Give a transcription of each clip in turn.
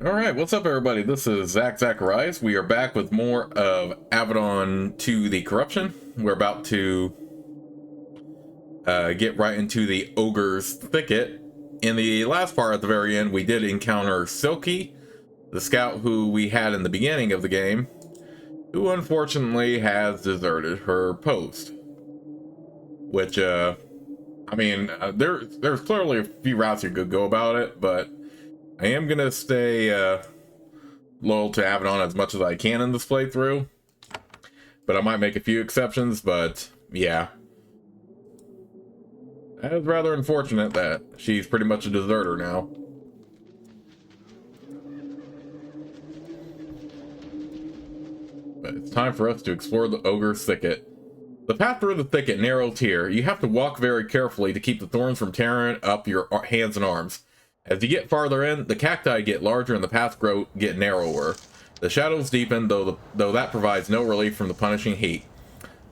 Alright, what's up everybody? This is Zacharias. We are back with more of Avadon to the Corruption. We're about to get right into the Ogre's Thicket. In the last part at the very end, we did encounter Silky, the scout who we had in the beginning of the game, who unfortunately has deserted her post. Which, there's clearly a few routes you could go about it, but I am going to stay loyal to Avadon as much as I can in this playthrough, but I might make a few exceptions. But yeah, that is rather unfortunate that she's pretty much a deserter now. But it's time for us to explore the Ogre's Thicket. The path through the thicket narrows here. You have to walk very carefully to keep the thorns from tearing up your hands and arms. As you get farther in, the cacti get larger and the paths get narrower. The shadows deepen, though that provides no relief from the punishing heat.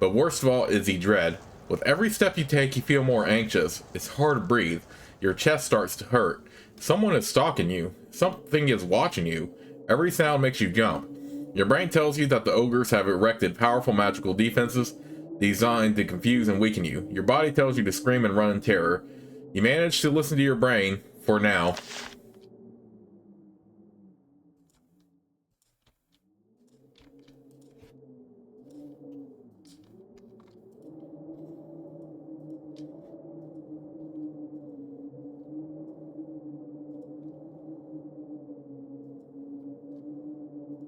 But worst of all is the dread. With every step you take, you feel more anxious. It's hard to breathe. Your chest starts to hurt. Someone is stalking you. Something is watching you. Every sound makes you jump. Your brain tells you that the ogres have erected powerful magical defenses designed to confuse and weaken you. Your body tells you to scream and run in terror. You manage to listen to your brain, for now.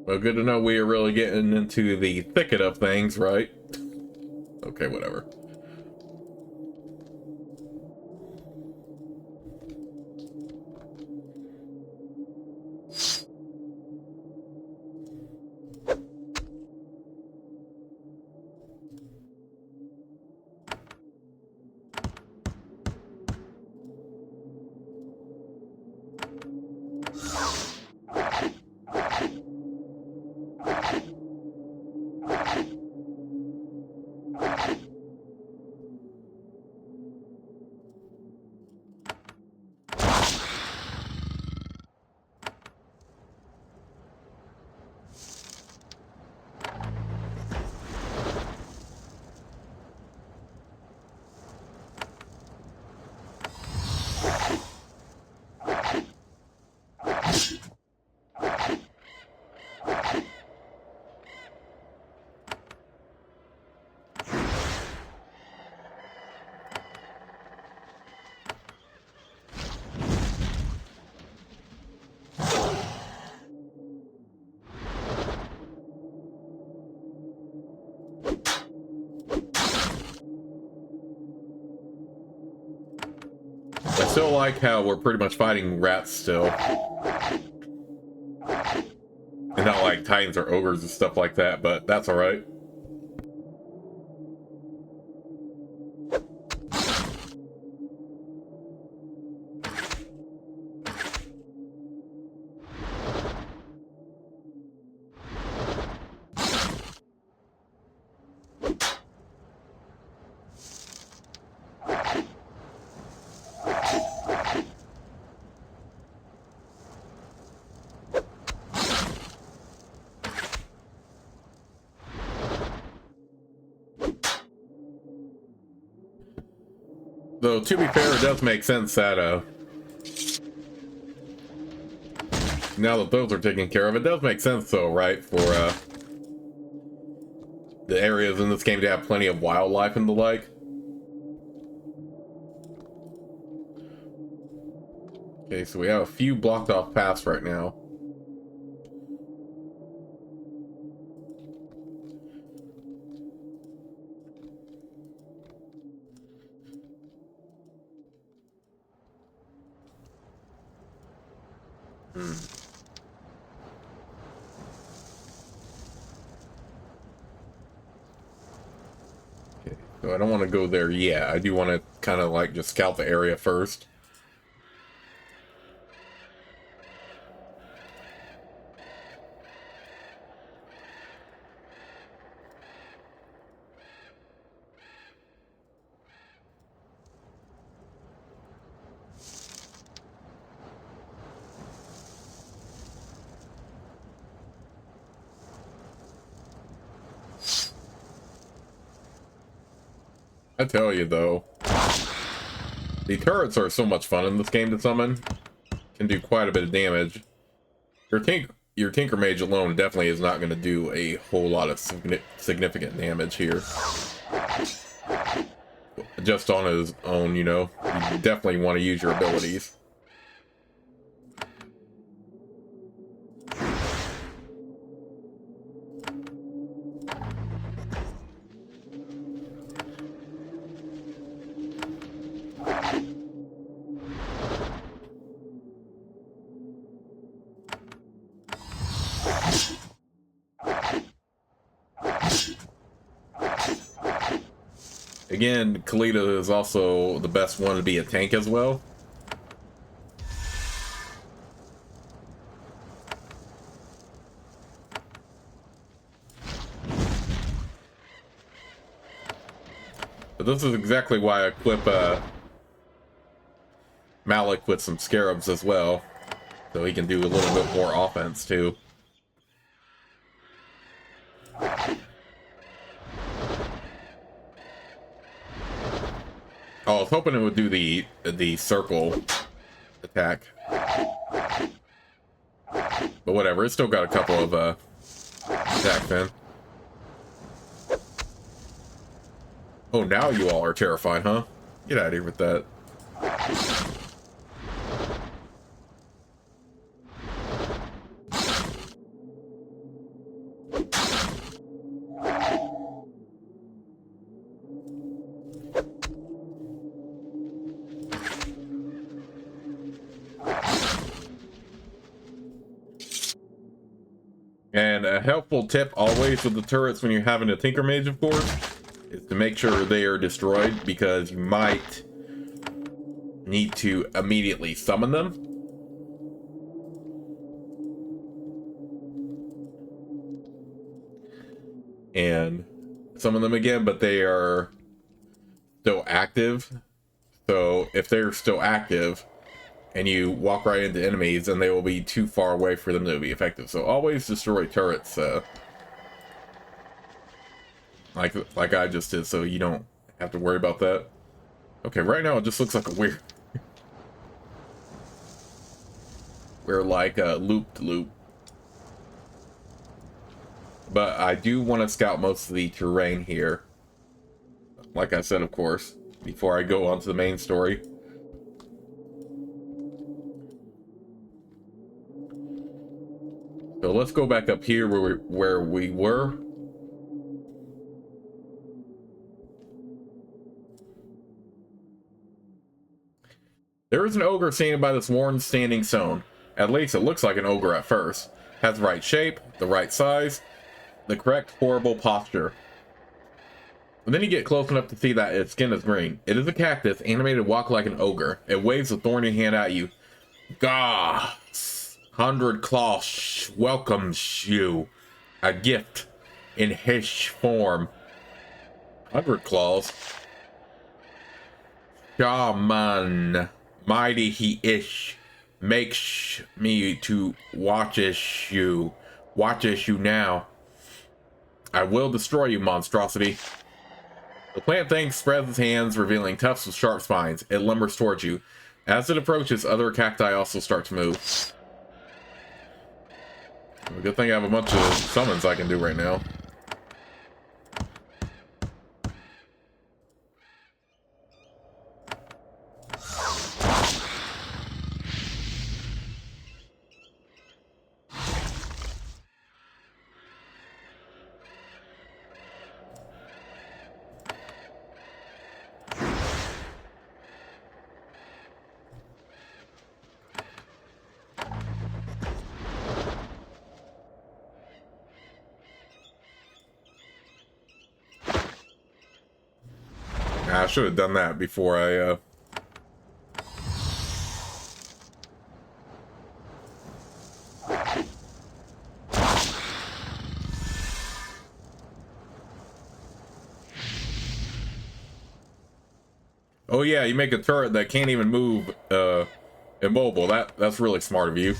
Well, good to know we are really getting into the thicket of things, right? Okay, whatever. I still like how we're pretty much fighting rats still. And not like titans or ogres and stuff like that, but that's alright. Though, to be fair, it does make sense that, now that those are taken care of, it does make sense, though, right? For, the areas in this game to have plenty of wildlife and the like. Okay, so we have a few blocked off paths right now. Okay, so I don't want to go there yet. I do want to kind of like just scout the area first. I tell you though, the turrets are so much fun in this game to summon. Can do quite a bit of damage. Your Tinker Mage alone definitely is not going to do a whole lot of significant damage here. Just on his own, you know. You definitely want to use your abilities. Again, Kalita is also the best one to be a tank as well. But this is exactly why I equip Malik with some scarabs as well. So he can do a little bit more offense too. Oh, I was hoping it would do the circle attack. But whatever, it's still got a couple of attacks in. Oh, now you all are terrified, huh? Get out of here with that. And a helpful tip always with the turrets when you're having a Tinker Mage, of course, is to make sure they are destroyed, because you might need to immediately summon them. And summon them again, but they are still active. So if they're still active and you walk right into enemies, then they will be too far away for them to be effective. So always destroy turrets like I just did, so you don't have to worry about that. Okay, right now it just looks like a weird we're like a loop. But I do want to scout most of the terrain here, like I said, of course, before I go on to the main story. So let's go back up here where we were. There is an ogre standing by this worn standing stone. At least it looks like an ogre at first. Has the right shape, the right size, the correct horrible posture. And then you get close enough to see that its skin is green. It is a cactus, animated to walk like an ogre. It waves a thorny hand at you. Gah! 100 Claws welcomes you. A gift in his form. 100 Claws. Shaman, mighty he is, makes me to watches you now. I will destroy you, monstrosity. The plant thing spreads its hands, revealing tufts with sharp spines. It lumbers towards you. As it approaches, other cacti also start to move. Good thing I have a bunch of summons I can do right now. I should have done that before I Oh yeah, you make a turret that can't even move immobile. That's really smart of you.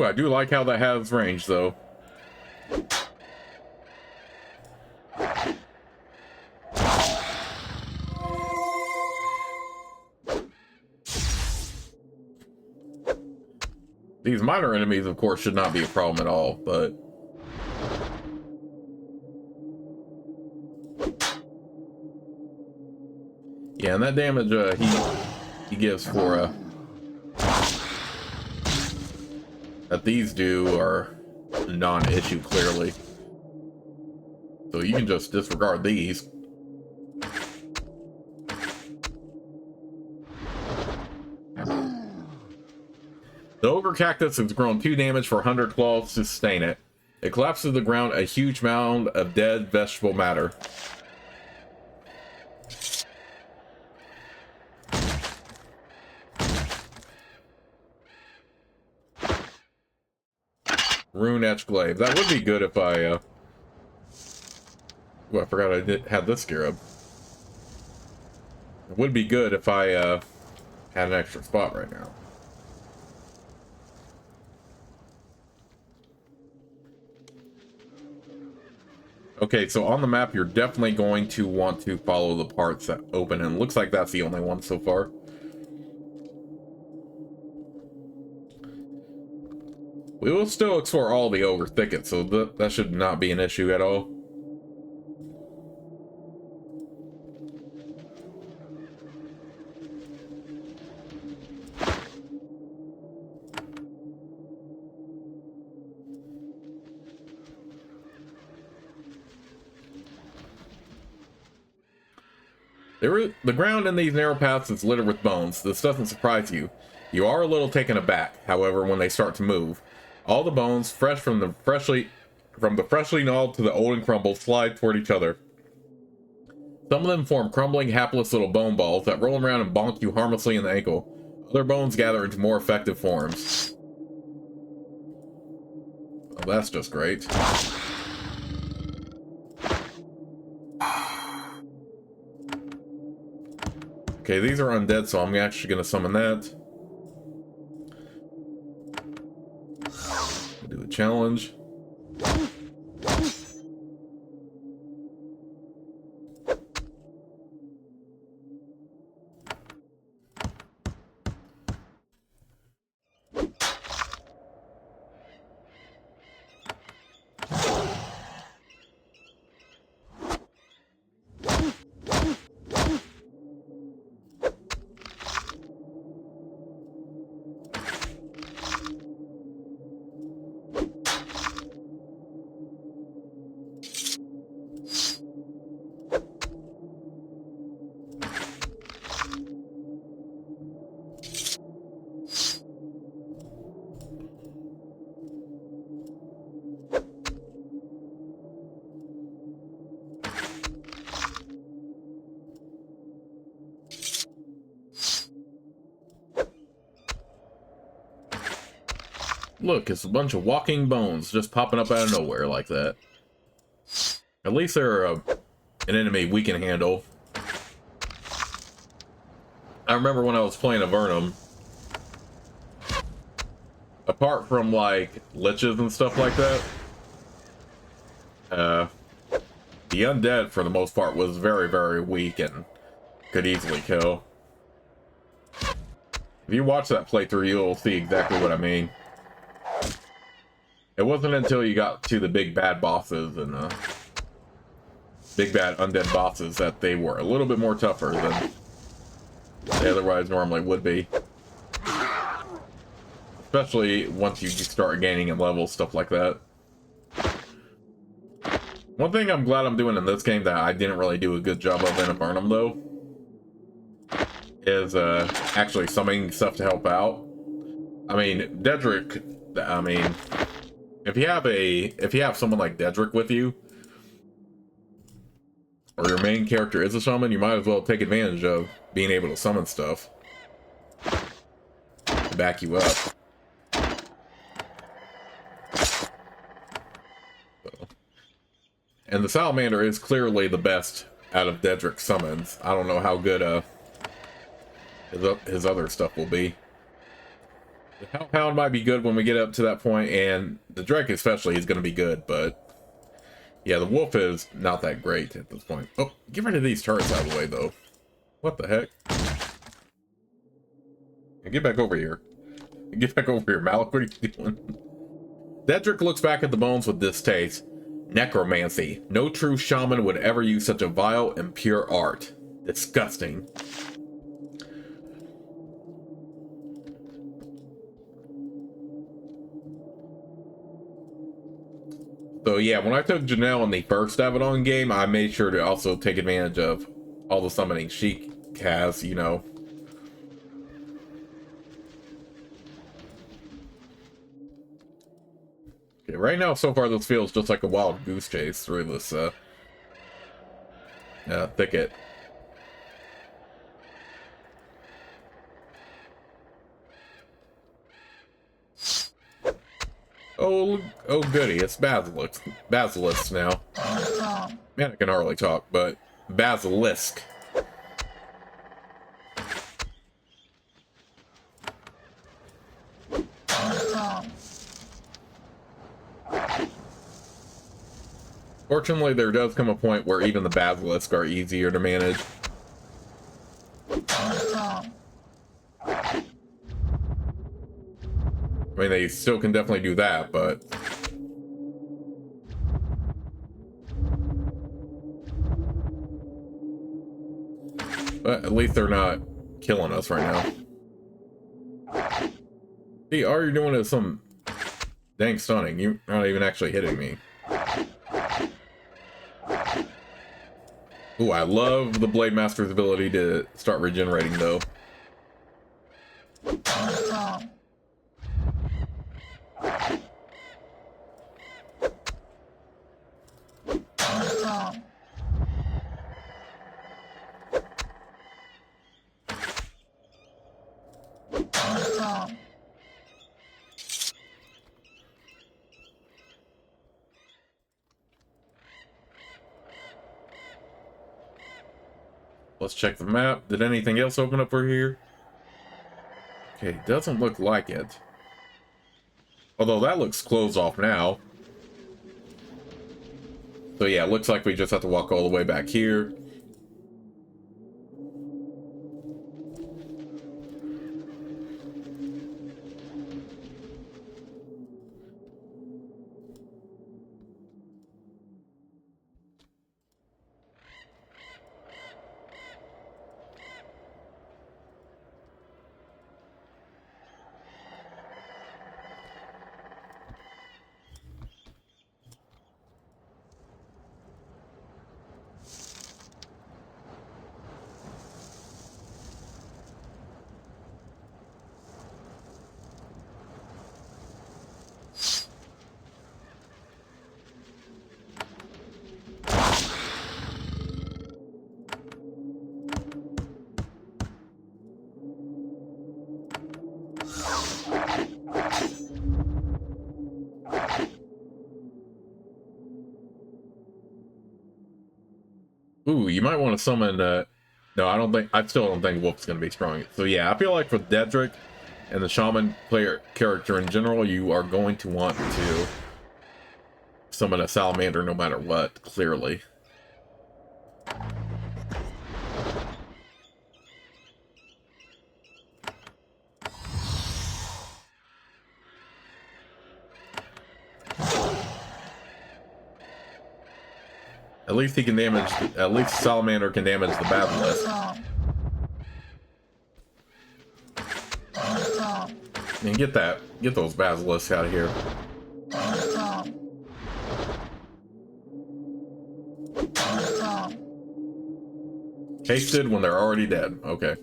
I do like how that has range, though. These minor enemies, of course, should not be a problem at all, but... yeah, and that damage he gives for that these do are non-issue, clearly. So you can just disregard these. The ogre cactus has grown 2 damage for 100 claws to sustain it. It collapses to the ground a huge mound of dead vegetable matter. Rune etch glaive. That would be good if I ooh, I forgot I had this scarab. It would be good if I had an extra spot right now. Okay, so on the map, you're definitely going to want to follow the parts that open, and it looks like that's the only one so far. We will still explore all the ogre thicket, so that should not be an issue at all. The ground in these narrow paths is littered with bones. This doesn't surprise you. You are a little taken aback, however, when they start to move. All the bones, fresh from the freshly gnawed to the old and crumbled, slide toward each other. Some of them form crumbling, hapless little bone balls that roll around and bonk you harmlessly in the ankle. Other bones gather into more effective forms. Well, that's just great. Okay, these are undead, so I'm actually going to summon that. Do a challenge. Look, it's a bunch of walking bones just popping up out of nowhere like that. At least they're an enemy we can handle. I remember when I was playing Avernum, apart from like liches and stuff like that, the undead for the most part was very, very weak and could easily kill. If you watch that playthrough, you'll see exactly what I mean. It wasn't until you got to the big bad bosses and big bad undead bosses that they were a little bit more tougher than they otherwise normally would be. Especially once you start gaining in levels, stuff like that. One thing I'm glad I'm doing in this game that I didn't really do a good job of in Avernum, though, is actually summoning stuff to help out. I mean, Dedrick, I mean, if you have someone like Dedrick with you, or your main character is a shaman, you might as well take advantage of being able to summon stuff to back you up. And the Salamander is clearly the best out of Dedrick's summons. I don't know how good his other stuff will be. The Hellhound might be good when we get up to that point, and the Drake especially is going to be good, but yeah, the Wolf is not that great at this point. Oh, get rid of these turrets out of the way, though. What the heck? Get back over here. Get back over here, Malik. What are you doing? Dedrick looks back at the bones with distaste. Necromancy. No true shaman would ever use such a vile, impure art. Disgusting. So yeah, when I took Janelle in the first Avadon game, I made sure to also take advantage of all the summoning she has, you know. Okay, right now, so far, this feels just like a wild goose chase through this thicket. Oh, oh goody, it's Basilisk now. Man, I can hardly talk, but Basilisk. Fortunately, there does come a point where even the Basilisk are easier to manage. I mean, they still can definitely do that, but at least they're not killing us right now. See, all you're doing is some dang stunning. You're not even actually hitting me. Ooh, I love the Blade Master's ability to start regenerating, though. Let's check the map. Did anything else open up over here? Okay, doesn't look like it. Although that looks closed off now. So yeah, it looks like we just have to walk all the way back here. Ooh, you might want to summon, no, I still don't think Wolf's going to be strong. So yeah, I feel like for Dedrick and the Shaman player character in general, you are going to want to summon a Salamander no matter what, clearly. At least he can damage, at least Salamander can damage the Basilisk. And get those Basilisks out of here. Hasted when they're already dead. Okay.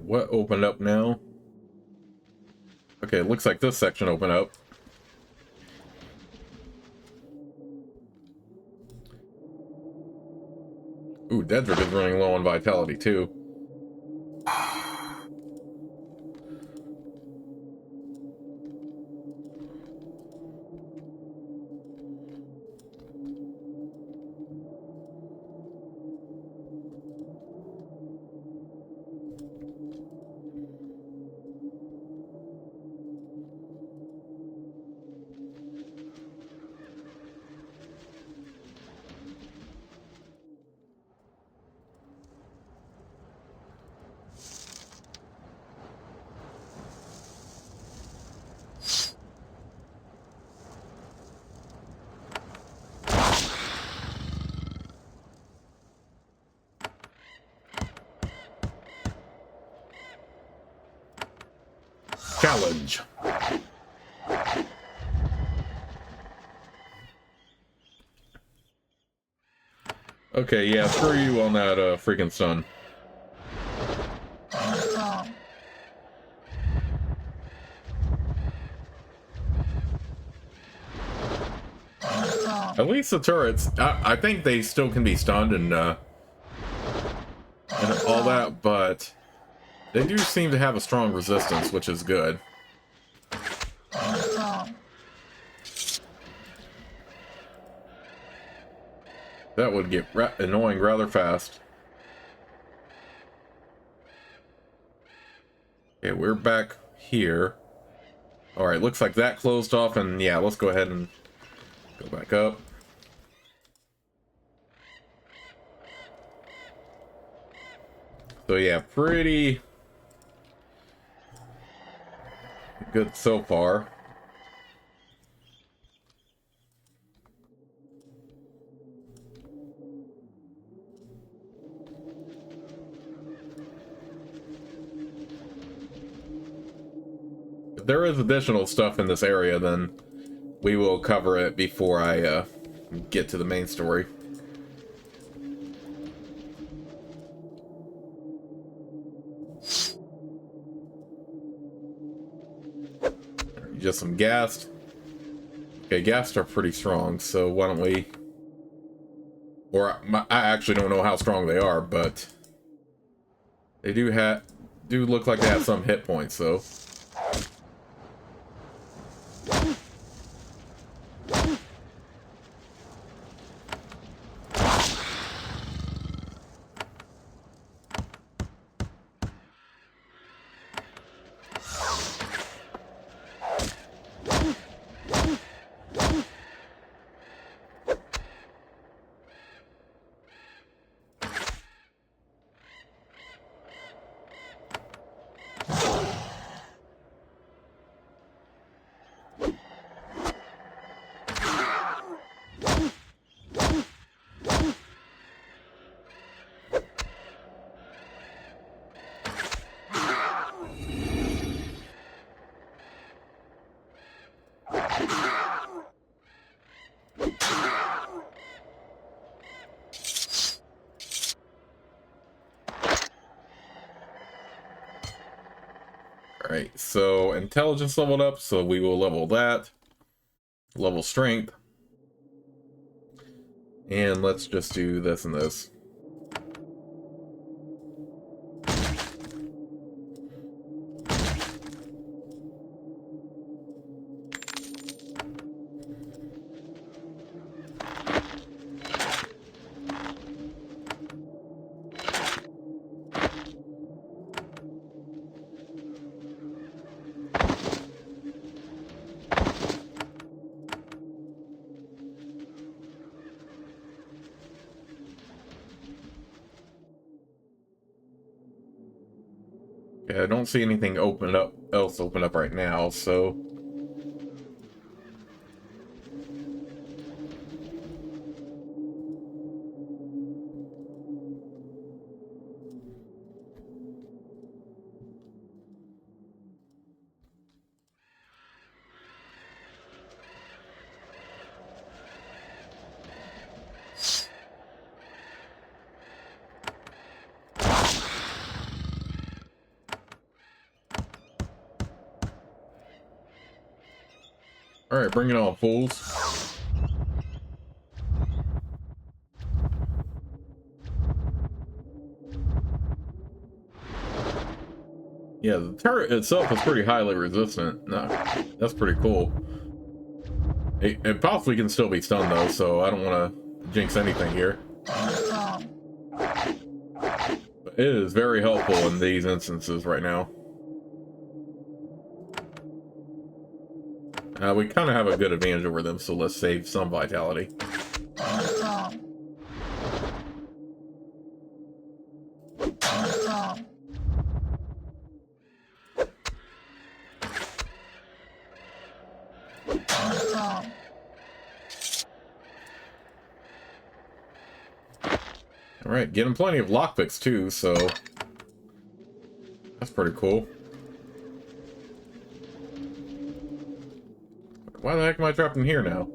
What opened up now? Okay, it looks like this section opened up. Ooh, Ooh, Dedrick is running low on vitality too. Challenge. Okay, yeah, screw you on that freaking sun. At least the turrets, I think they still can be stunned and all that, but they do seem to have a strong resistance, which is good. That would get annoying rather fast. Okay, we're back here. Alright, looks like that closed off, and yeah, let's go ahead and go back up. So yeah, pretty good so far. If there is additional stuff in this area, then we will cover it before I get to the main story. Just some ghast. Okay, ghast are pretty strong, so why don't we... Or, I actually don't know how strong they are, but... They do look like they have some hit points, so... Alright, so intelligence leveled up, so we will level that. Level strength. And let's just do this and this. Yeah, I don't see anything open up right now, so alright, bring it on, fools. Yeah, the turret itself is pretty highly resistant. No, that's pretty cool. It possibly can still be stunned though, so I don't want to jinx anything here. But it is very helpful in these instances right now. We kind of have a good advantage over them, so let's save some vitality. Alright, getting plenty of lockpicks too, so that's pretty cool. Why the heck am I trapped in here now?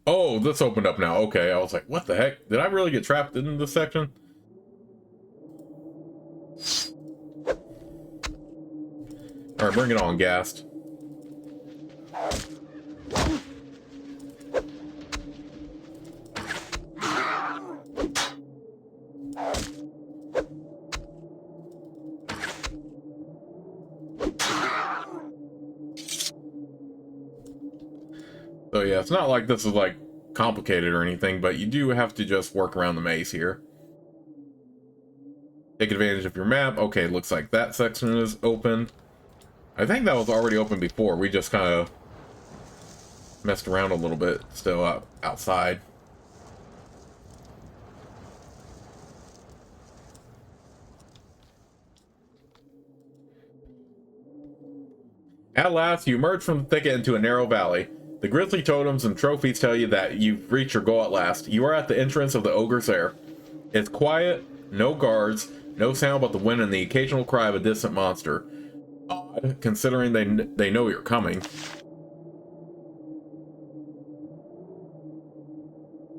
Oh, this opened up now. Okay, I was like, what the heck? Did I really get trapped in this section? Alright, bring it on, Ghast. So yeah, it's not like this is like complicated or anything, but you do have to just work around the maze here. Take advantage of your map. Okay, looks like that section is open. I think that was already open before. We just kind of messed around a little bit still outside. At last, you emerge from the thicket into a narrow valley. The grisly totems and trophies tell you that you've reached your goal at last. You are at the entrance of the Ogre's Lair. It's quiet, no guards, no sound but the wind and the occasional cry of a distant monster. Odd, considering they know you're coming.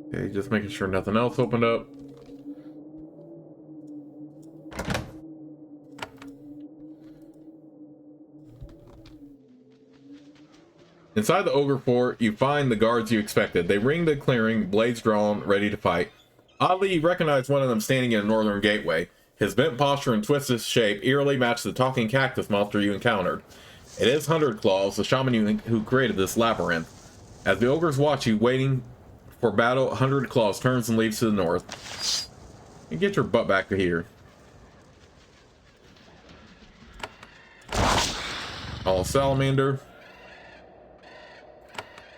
Okay, just making sure nothing else opened up. Inside the Ogre Fort, you find the guards you expected. They ring the clearing, blades drawn, ready to fight. Oddly, you recognize one of them standing in a northern gateway. His bent posture and twisted shape eerily match the talking cactus monster you encountered. It is Hundred Claws, the shaman who created this labyrinth. As the ogres watch you, waiting for battle, Hundred Claws turns and leaves to the north. And get your butt back to here. All salamander.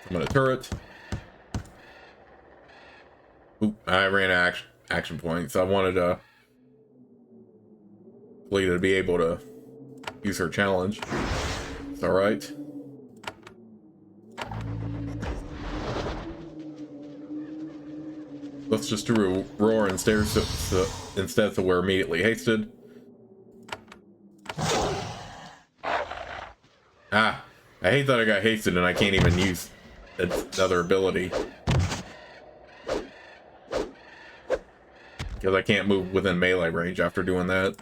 I'm gonna turret. Oop, I ran action points. I wanted Leah to be able to use her challenge. It's alright. Let's just do a roar and stare instead so we're immediately hasted. Ah, I hate that I got hasted and I can't even use another ability. Because I can't move within melee range after doing that.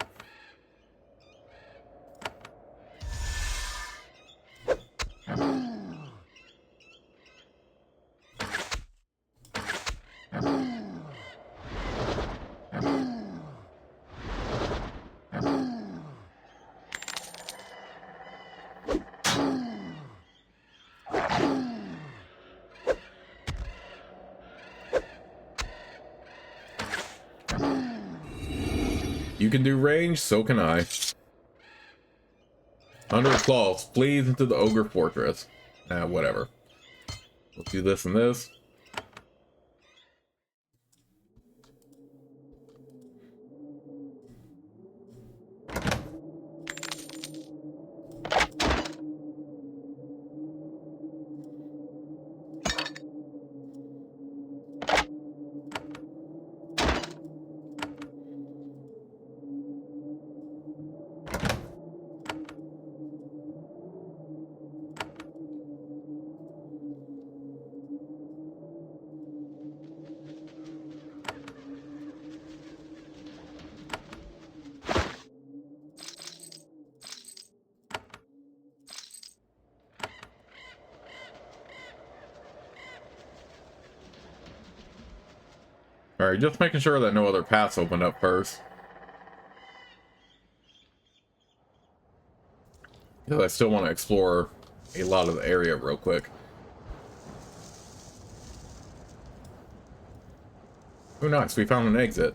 You can do range, so can I. Under Claws flees into the Ogre Fortress. Whatever. We'll do this and this. Alright, just making sure that no other paths open up first. Because I still want to explore a lot of the area real quick. Oh, nice. We found an exit.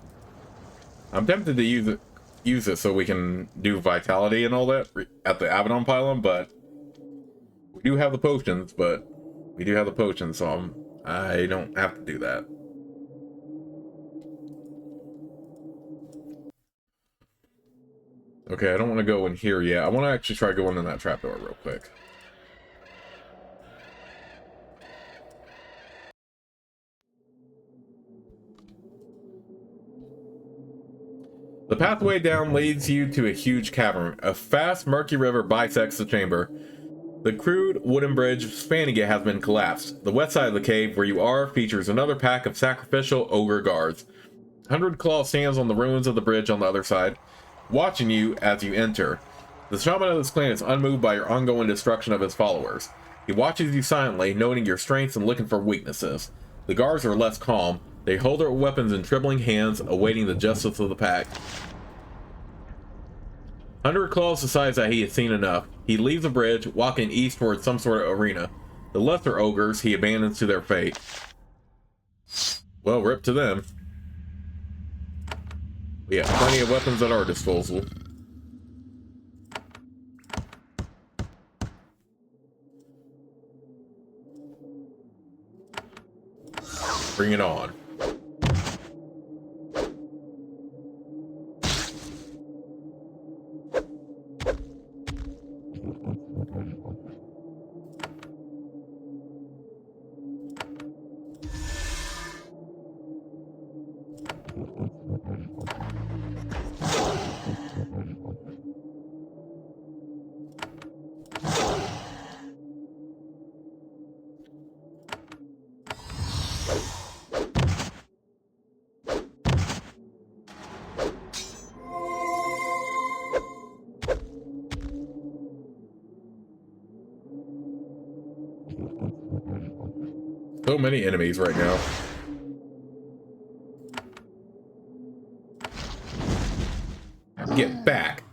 I'm tempted to use it so we can do vitality and all that at the Avadon pylon, but we do have the potions, so I don't have to do that. Okay, I don't want to go in here yet. I want to actually try going in that trapdoor real quick. The pathway down leads you to a huge cavern. A fast, murky river bisects the chamber. The crude wooden bridge spanning it has been collapsed. The west side of the cave where you are features another pack of sacrificial ogre guards. 100 Claw stands on the ruins of the bridge on the other side, watching you as you enter. The shaman of this clan is unmoved by your ongoing destruction of his followers. He watches you silently, noting your strengths and looking for weaknesses. The guards are less calm. They hold their weapons in trembling hands, awaiting the justice of the pack. 100 Claws decides that he has seen enough. He leaves the bridge, walking east towards some sort of arena. The lesser ogres he abandons to their fate. Well, rip to them. We have plenty of weapons at our disposal. Bring it on. So many enemies right now. Get back.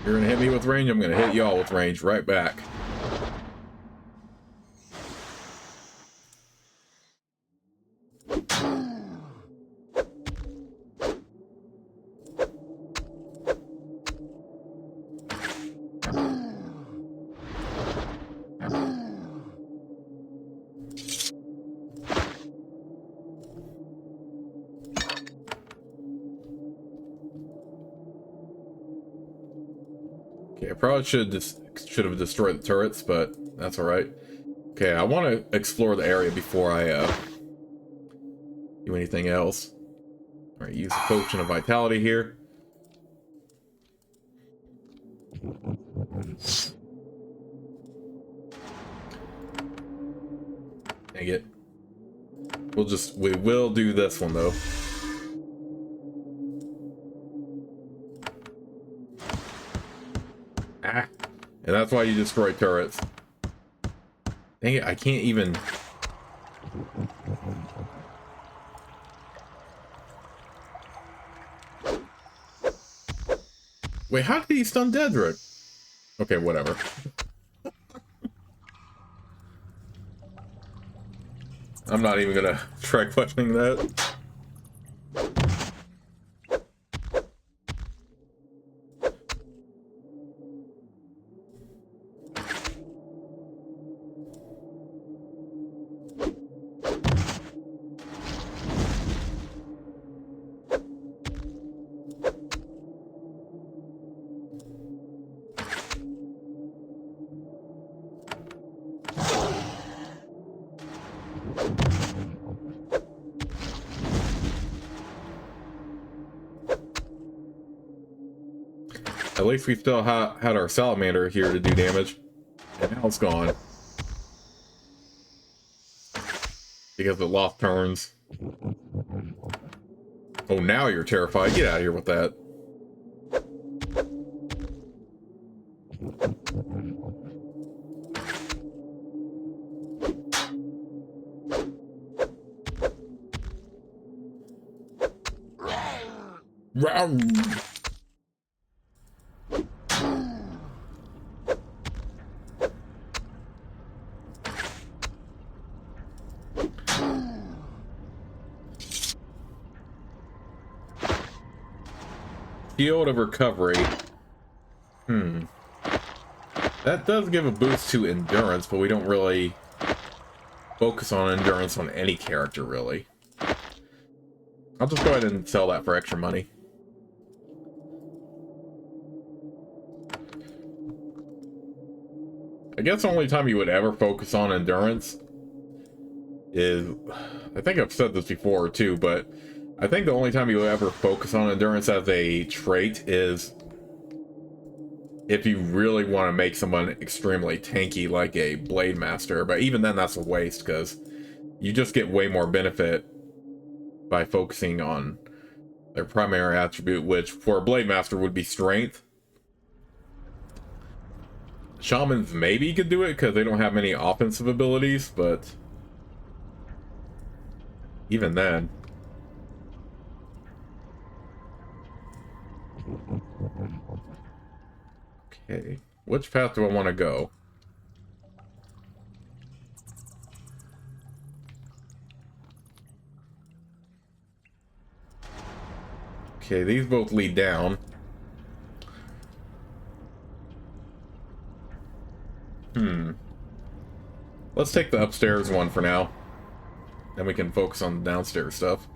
You're gonna hit me with range, I'm gonna hit y'all with range right back. Okay, I probably should have destroyed the turrets, but that's all right. Okay, I want to explore the area before I do anything else. All right, use a potion of vitality here. Dang it. We will do this one though. Ah, and that's why you destroy turrets. Dang it, I can't even. Wait, how did he stun Dedrick? Okay, whatever. I'm not even gonna try questioning that. At least we still had our salamander here to do damage, and now it's gone. because it lost turns. Oh, now you're terrified. Get out of here with that. Shield of recovery. That does give a boost to endurance, but we don't really focus on endurance on any character, really. I'll just go ahead and sell that for extra money. I guess the only time you would ever focus on endurance is... I think I've said this before, too, but I think the only time you ever focus on endurance as a trait is if you really want to make someone extremely tanky like a Blade Master. But even then, that's a waste, because you just get way more benefit by focusing on their primary attribute, which for a Blade Master would be strength. Shamans maybe could do it because they don't have many offensive abilities, but even then. Okay, which path do I want to go? Okay, these both lead down. Let's take the upstairs one for now. Then we can focus on the downstairs stuff.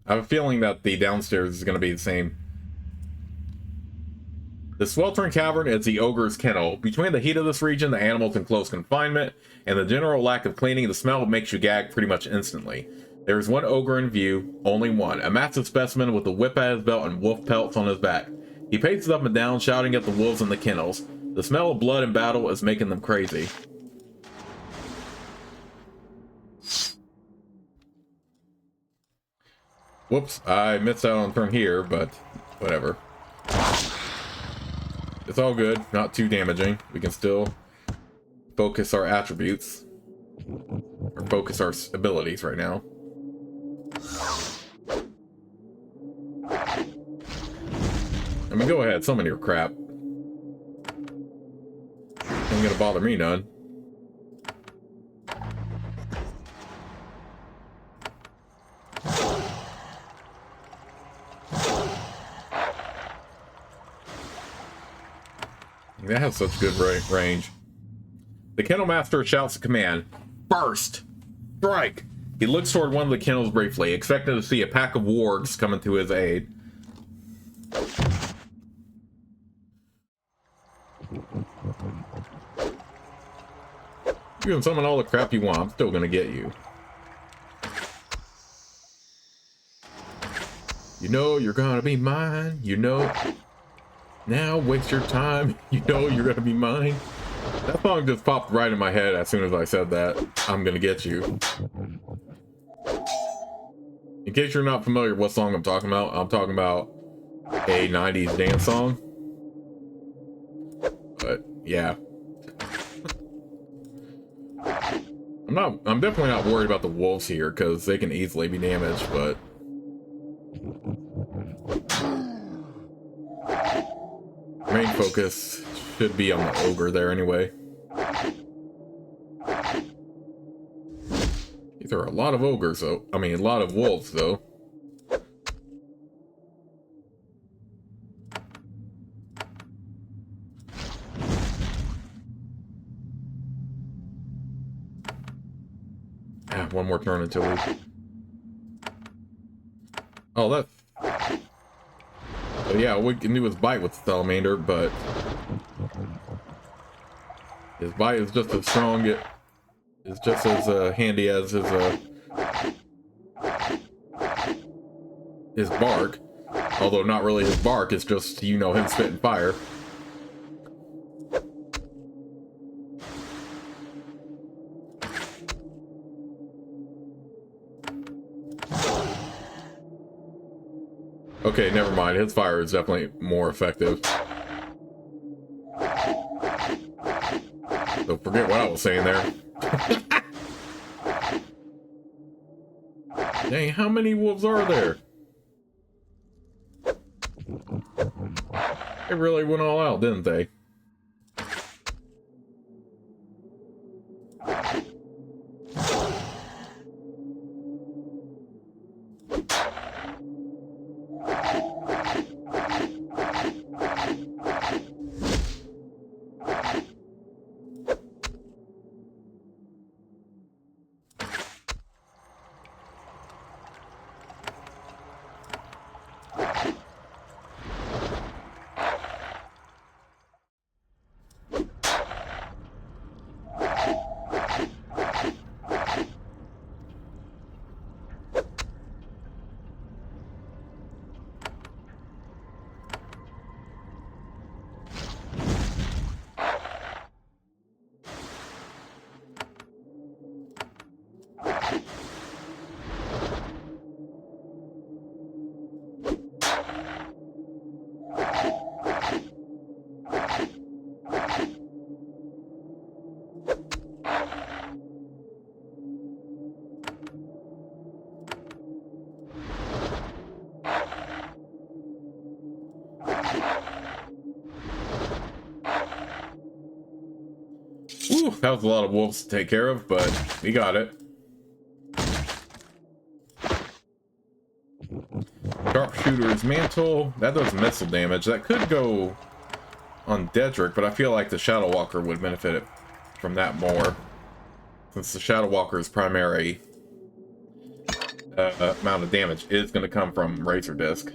I have a feeling that the downstairs is going to be the same. The sweltering cavern is the ogre's kennel. Between the heat of this region, the animals in close confinement, and the general lack of cleaning, the smell makes you gag pretty much instantly. There is one ogre in view, only one, a massive specimen with a whip at his belt and wolf pelts on his back. He paces up and down, shouting at the wolves in the kennels. The smell of blood and battle is making them crazy. Whoops, I missed out on turn here, but whatever. It's all good, not too damaging. We can still focus our attributes, or focus our abilities right now. I mean, go ahead, summon your crap. Ain't gonna bother me none. That has such good range. The kennel master shouts a command. Burst! Strike! He looks toward one of the kennels briefly, expecting to see a pack of wargs coming to his aid. You can summon all the crap you want, I'm still gonna get you. You know you're gonna be mine, you know. Now waste your time, you know you're gonna be mine. That song just popped right in my head as soon as I said that. I'm gonna get you. In case you're not familiar with what song I'm talking about a 90s dance song. But yeah. I'm definitely not worried about the wolves here because they can easily be damaged, but main focus should be on the ogre there anyway. These are a lot of ogres though. I mean, a lot of wolves though. One more turn until we... Oh, that... So yeah, we can do his bite with the salamander, but... his bite is just as strong, it is just as handy as his bark. Although not really his bark, it's just, you know, him spitting fire. Okay, never mind. His fire is definitely more effective. So forget what I was saying there. Dang, how many wolves are there? They really went all out, didn't they? Ooh, that was a lot of wolves to take care of, but we got it. Sharpshooter's mantle. That does missile damage. That could go on Dedrick, but I feel like the Shadow Walker would benefit it from that more. Since the Shadow Walker's primary amount of damage is going to come from Razor Disc.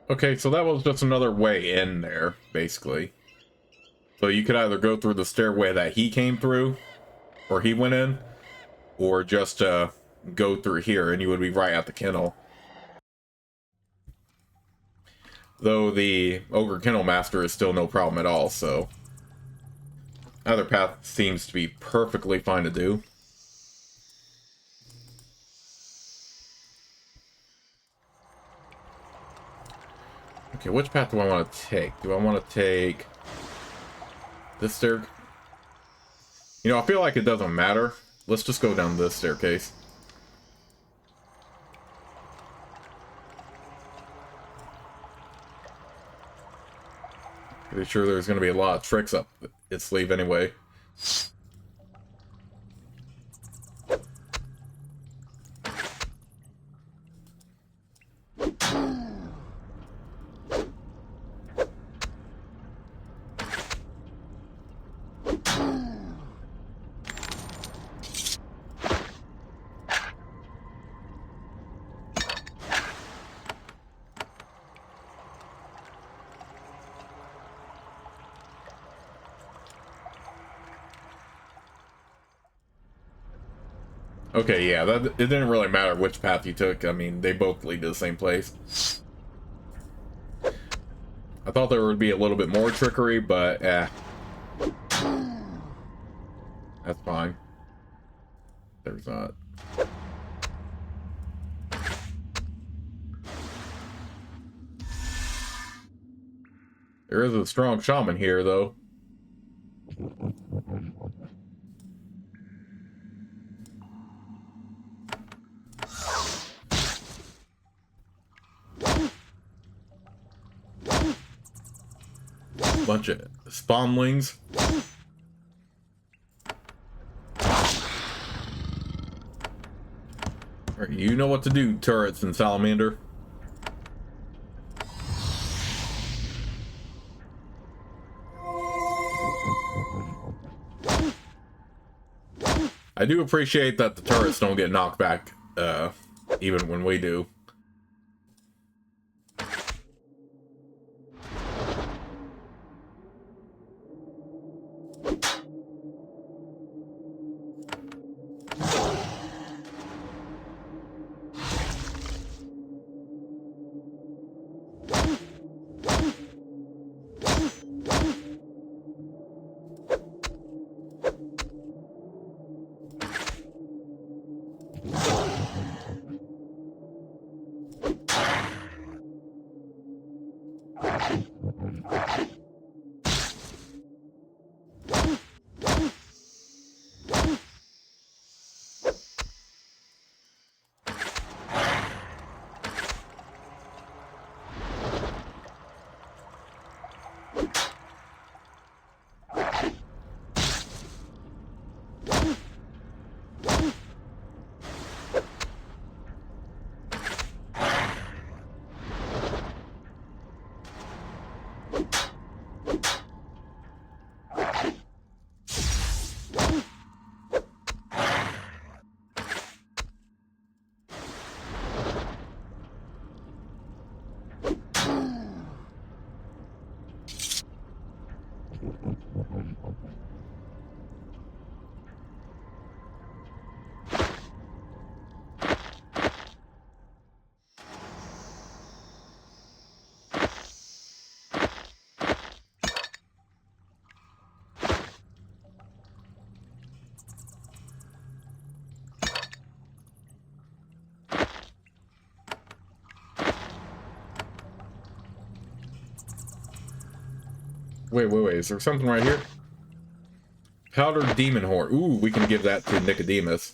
Okay, so that was just another way in there, basically. So you could either go through the stairway that he came through, or he went in, or just go through here and you would be right at the kennel. Though the Ogre Kennel Master is still no problem at all, so either path seems to be perfectly fine to do. Okay, which path do I want to take? Do I want to take this stair? You know, I feel like it doesn't matter. Let's just go down this staircase. Pretty sure there's going to be a lot of tricks up its sleeve anyway. Okay, yeah, it didn't really matter which path you took. I mean, they both lead to the same place. I thought there would be a little bit more trickery, but that's fine. There's not. There is a strong shaman here, though. Bunch of spawnlings. Alright, you know what to do, turrets and salamander. I do appreciate that the turrets don't get knocked back, even when we do. Wait. Is there something right here? Powdered demon horn. Ooh, we can give that to Nicodemus.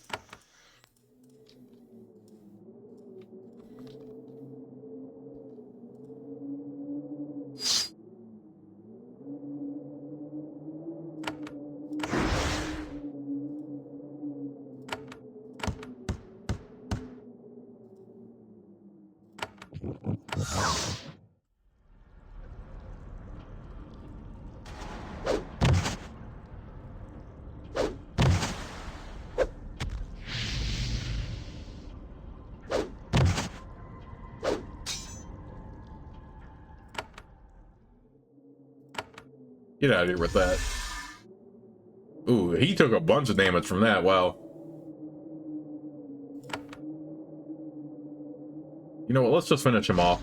Get out of here with that. Ooh, he took a bunch of damage from that. Wow. You know what? Let's just finish him off.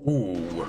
Ooh.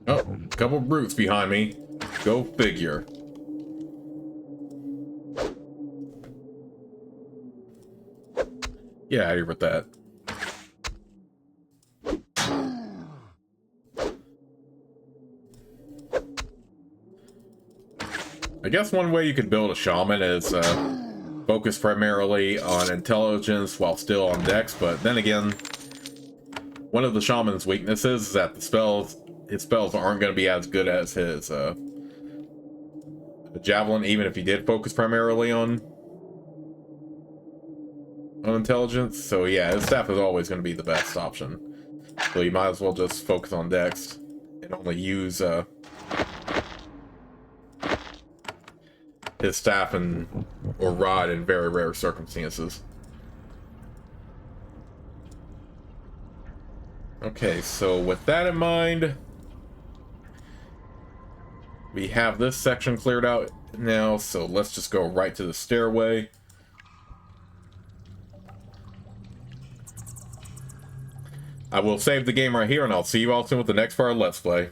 Oh, couple brutes behind me. Go figure. Get out of here with that. I guess one way you could build a shaman is focus primarily on intelligence while still on dex, but then again, one of the shaman's weaknesses is that his spells aren't going to be as good as his javelin, even if he did focus primarily on intelligence. So yeah, his staff is always going to be the best option. So you might as well just focus on dex and only use his staff or rod in very rare circumstances. Okay, so with that in mind, we have this section cleared out now, so let's just go right to the stairway. I will save the game right here, and I'll see you all soon with the next part of Let's Play.